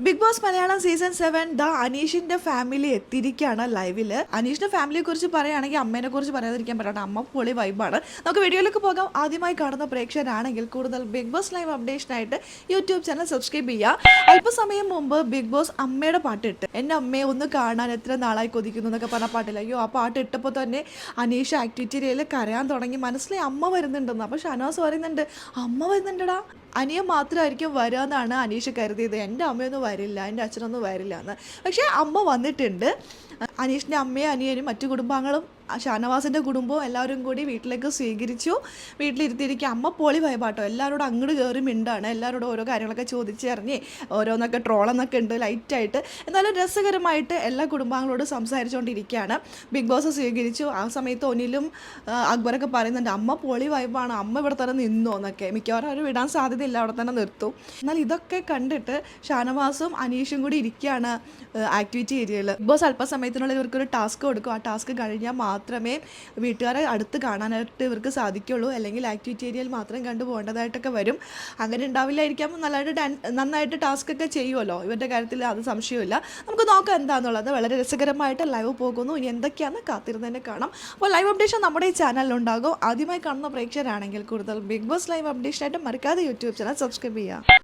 Big Boss Malayalam season 7 ദ അനീഷിന്റെ family എത്തിയിരിക്കുകയാണ് ലൈവില്. അനീഷിന്റെ ഫാമിലിയെ കുറിച്ച് പറയുകയാണെങ്കിൽ അമ്മേനെ കുറിച്ച് പറയാതിരിക്കാൻ പറ്റാത്ത അമ്മ പൊളി വൈബാണ്. നമുക്ക് വീഡിയോയിലേക്ക് പോകാം. ആദ്യമായി കാണുന്ന പ്രേക്ഷകരാണെങ്കിൽ കൂടുതൽ ബിഗ് ബോസ് ലൈവ് അപ്ഡേഷനായിട്ട് യൂട്യൂബ് ചാനൽ സബ്സ്ക്രൈബ് ചെയ്യുക. അല്പസമയം മുമ്പ് ബിഗ് ബോസ് അമ്മയുടെ പാട്ടിട്ട് എൻ്റെ അമ്മയെ ഒന്ന് കാണാൻ എത്ര നാളായി കൊതിക്കുന്നു എന്നൊക്കെ പറഞ്ഞ പാട്ടില്ല. അയ്യോ, ആ പാട്ട് ഇട്ടപ്പോൾ തന്നെ അനീഷ് ആക്ടിവിറ്റിയിൽ കരയാൻ തുടങ്ങി. മനസ്സിലായി അമ്മ വരുന്നുണ്ടെന്ന്. അപ്പോൾ ഷാനവാസ് പറയുന്നുണ്ട്, അമ്മ വരുന്നുണ്ടടാ, അനിയൻ മാത്രമായിരിക്കും വരാമെന്നാണ് അനീഷ് കരുതിയത്. എൻ്റെ അമ്മയൊന്നും വരില്ല, എൻ്റെ അച്ഛനൊന്നും വരില്ല എന്ന്. പക്ഷേ അമ്മ വന്നിട്ടുണ്ട്. അനീഷിൻ്റെ അമ്മയും അനിയനും മറ്റു കുടുംബാംഗങ്ങളും ഷാനവാസിൻ്റെ കുടുംബവും എല്ലാവരും കൂടി വീട്ടിലേക്ക് സ്വീകരിച്ചു. വീട്ടിലിരുത്തിയിരിക്കുക. അമ്മ പൊളി വൈബാട്ടോ. എല്ലാവരോടും അങ്ങോട്ട് കയറി മിണ്ടാണ്. എല്ലാവരോടും ഓരോ കാര്യങ്ങളൊക്കെ ചോദിച്ചിറങ്ങി ഓരോന്നൊക്കെ ട്രോളെന്നൊക്കെ ഉണ്ട് ലൈറ്റായിട്ട്. എന്നാലും രസകരമായിട്ട് എല്ലാ കുടുംബാംഗങ്ങളോടും സംസാരിച്ചുകൊണ്ടിരിക്കുകയാണ്. ബിഗ് ബോസ് സ്വീകരിച്ചു. ആ സമയത്ത് ഒനിലും അക്ബറൊക്കെ പറയുന്നുണ്ട്, അമ്മ പൊളി വൈബാണ്, അമ്മ ഇവിടെ തന്നെ നിന്നോ എന്നൊക്കെ. മിക്കവാറും അവർ വിടാൻ സാധ്യതയില്ല, അവിടെ തന്നെ നിർത്തും. എന്നാൽ ഇതൊക്കെ കണ്ടിട്ട് ഷാനവാസും അനീഷും കൂടി ഇരിക്കുകയാണ് ആക്ടിവിറ്റി ഏരിയയിൽ. ബിഗ് ബോസ് അല്പസമയത്തിനുള്ളിൽ ഇവർക്കൊരു ടാസ്ക് കൊടുക്കും. ആ ടാസ്ക് കഴിഞ്ഞാൽ മാത്രമേ വീട്ടുകാരെ അടുത്ത് കാണാനായിട്ട് ഇവർക്ക് സാധിക്കുള്ളൂ. അല്ലെങ്കിൽ ആക്ടിവിറ്റി ഏരിയയിൽ മാത്രം കണ്ടു പോകേണ്ടതായിട്ടൊക്കെ വരും. അങ്ങനെ ഉണ്ടാവില്ലായിരിക്കാം. നന്നായിട്ട് ടാസ്ക് ഒക്കെ ചെയ്യുമല്ലോ ഇവരുടെ കാര്യത്തിൽ, അത് സംശയമില്ല. നമുക്ക് നോക്കാം എന്താണെന്നുള്ളത്. വളരെ രസകരമായിട്ട് ലൈവ് പോകുന്നു. ഇനി എന്തൊക്കെയാണെന്ന് കാത്തിരുന്നതിനെ കാണാം. അപ്പോൾ ലൈവ് അപ്ഡേഷൻ നമ്മുടെ ഈ ചാനലിലുണ്ടാകും. ആദ്യമായി കാണുന്ന പ്രേക്ഷകരാണെങ്കിൽ കൂടുതൽ ബിഗ് ബോസ് ലൈവ് അപ്ഡേഷനായിട്ട് മറക്കാതെ യൂട്യൂബ് ചാനൽ സബ്സ്ക്രൈബ് ചെയ്യുക.